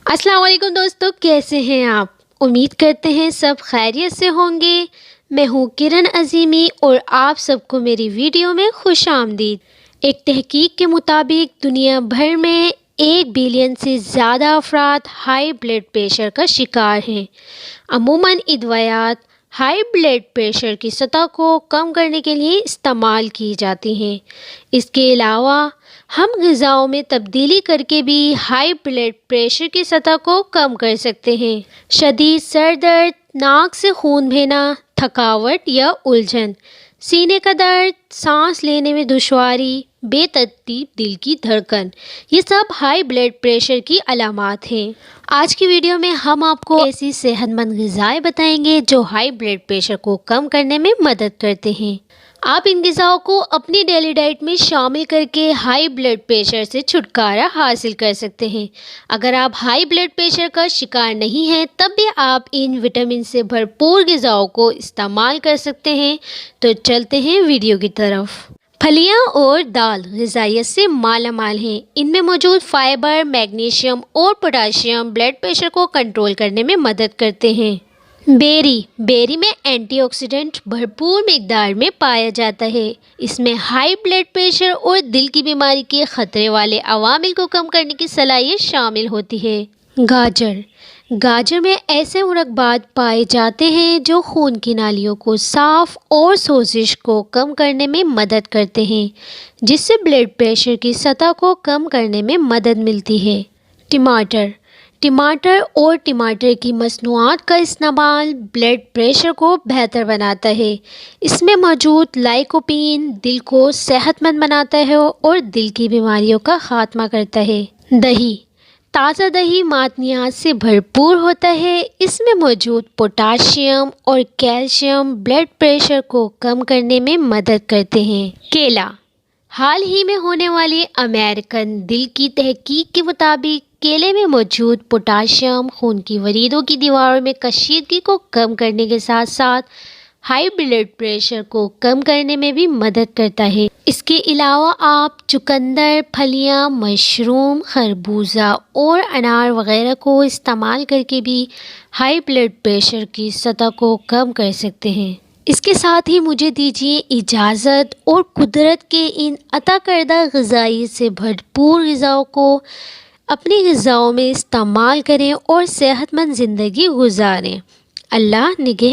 अस्सलाम वालेकुम दोस्तों, कैसे हैं आप? उम्मीद करते हैं सब खैरियत से होंगे। मैं हूँ किरण अज़ीमी और आप सबको मेरी वीडियो में खुश आमदीद। एक तहकीक के मुताबिक दुनिया भर में 1 बिलियन से ज़्यादा अफराद हाई ब्लड प्रेशर का शिकार हैं। अमूमन अदवियात हाई ब्लड प्रेशर की सतह को कम करने के लिए इस्तेमाल की जाती हैं। इसके अलावा हम ग़िज़ाओं में तब्दीली करके भी हाई ब्लड प्रेशर की सतह को कम कर सकते हैं। शदीद सर दर्द, नाक से खून बहना, थकावट या उलझन, सीने का दर्द, सांस लेने में दुश्वारी, बेतरतीब दिल की धड़कन, ये सब हाई ब्लड प्रेशर की अलामात हैं। आज की वीडियो में हम आपको ऐसी सेहतमंद ग़िज़ाएँ बताएंगे जो हाई ब्लड प्रेशर को कम करने में मदद करते हैं। आप इन ग़िज़ाओं को अपनी डेली डाइट में शामिल करके हाई ब्लड प्रेशर से छुटकारा हासिल कर सकते हैं। अगर आप हाई ब्लड प्रेशर का शिकार नहीं हैं तब भी आप इन विटामिन से भरपूर ग़िज़ाओं को इस्तेमाल कर सकते हैं। तो चलते हैं वीडियो की तरफ। फलियां और दाल ग़िज़ाइयत से मालामाल हैं। इनमें मौजूद फाइबर, मैग्नीशियम और पोटाशियम ब्लड प्रेशर को कंट्रोल करने में मदद करते हैं। बेरी में एंटीऑक्सीडेंट भरपूर मिकदार में पाया जाता है। इसमें हाई ब्लड प्रेशर और दिल की बीमारी के ख़तरे वाले अवामिल को कम करने की सलाहियत शामिल होती है। गाजर में ऐसे मुरक्बात पाए जाते हैं जो खून की नालियों को साफ़ और सोजिश को कम करने में मदद करते हैं, जिससे ब्लड प्रेशर की सतह को कम करने में मदद मिलती है। टमाटर और टमाटर की मसनूआत का इस्तेमाल ब्लड प्रेशर को बेहतर बनाता है। इसमें मौजूद लाइकोपीन दिल को सेहतमंद बनाता है और दिल की बीमारियों का खात्मा करता है। ताज़ा दही मादनियात से भरपूर होता है। इसमें मौजूद पोटाशियम और कैल्शियम ब्लड प्रेशर को कम करने में मदद करते हैं। केला हाल ही में होने वाली अमेरिकन दिल की तहकीक के मुताबिक केले में मौजूद पोटाशियम खून की वरीदों की दीवारों में कशीदगी को कम करने के साथ साथ हाई ब्लड प्रेशर को कम करने में भी मदद करता है। इसके अलावा आप चुकंदर, फलियां, मशरूम, खरबूजा और अनार वगैरह को इस्तेमाल करके भी हाई ब्लड प्रेशर की सतह को कम कर सकते हैं। इसके साथ ही मुझे दीजिए इजाज़त और कुदरत के इन अता करदा ग़िज़ाई से भरपूर ग़िज़ाओं को अपनी ग़िज़ाओं में इस्तेमाल करें और सेहतमंद ज़िंदगी गुजारें। अल्लाह निगह